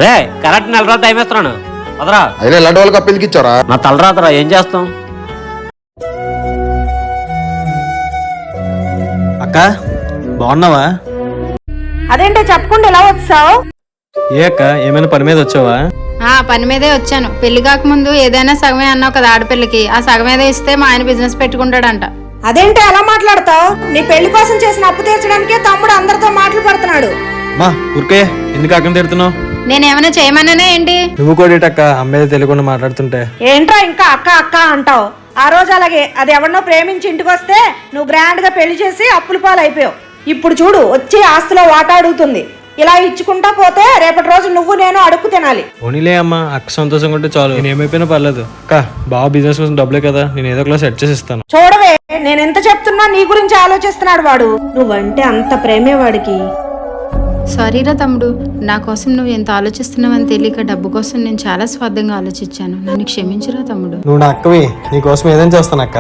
రే correct నెల రోజులు time ఇస్తున్నాను వదరా. అయినా ఇలాంటి వాళ్ళకి అప్పీల్కి ఇచ్చారా? నా తలరాతరా ఏం చేస్తాం. అక్క బాగున్నావా? అదేంటో చెప్పకుండా ఎలా వచ్చావు? ఏ అక్క ఏమైనా పని మీద వచ్చావా? పని మీదే వచ్చాను. పెళ్లి కాకముందు ఏదైనా సగమే అన్నావు కదా ఆడపిల్లకి, ఆ సగం ఏదో ఇస్తే మా ఆయన బిజినెస్ పెట్టుకుంటాడంట. అదేంటో ఎలా మాట్లాడతావు? నీ పెళ్లి కోసం చేసిన అప్పు తీర్చడానికే తమ్ముడు అందరితో మాటలు పడుతున్నాడు. మా ఊరికే ఎందుకు అక్కని తిడుతున్నావు? నేనేమైనా చేయమన్నానే ఏంటి? నువ్వు కూడా అమ్మేది తెలియకుండా మాట్లాడుతుంటే. ఏంట్రా ఇంకా అక్క అక్క అంటావు? ఆ రోజు అలాగే అది ఎవరినో ప్రేమించి ఇంటికి వస్తే నువ్వు గ్రాండ్ గా పెళ్లి చేసి అప్పుల పాలు అయిపోయావు. ఇప్పుడు చూడు వచ్చి ఆస్తిలో వాటా అడుగుతుంది. ఇలా ఇచ్చుకుంటా పోతే రేపటి రోజు నువ్వు నేను అడుక్కు తినాలి. పోనీలే అమ్మా, అక్క సంతోషంగా ఉంటే చాలు. నేను ఏమైపోయినా పర్లేదు అక్క. బాగా బిజినెస్ కోసం డబ్బులే కదా, నేను ఏదో ఒకలా సెట్ చేసి ఇస్తాను. చూడవే నేను ఎంత చెప్తున్నా నీ గురించి ఆలోచిస్తున్నాడు వాడు. నువ్వంటే అంత ప్రేమే వాడికి. సారీరా తమ్ముడు, నా కోసం నువ్వు ఎంత ఆలోచిస్తున్నావని తెలియక డబ్బు కోసం నేను చాలా స్వార్థంగా ఆలోచించాను. నన్ను క్షమించురా తమ్ముడు. నువ్వు నా అక్కవి, నీ కోసం ఏదైనా చేస్తాను అక్క.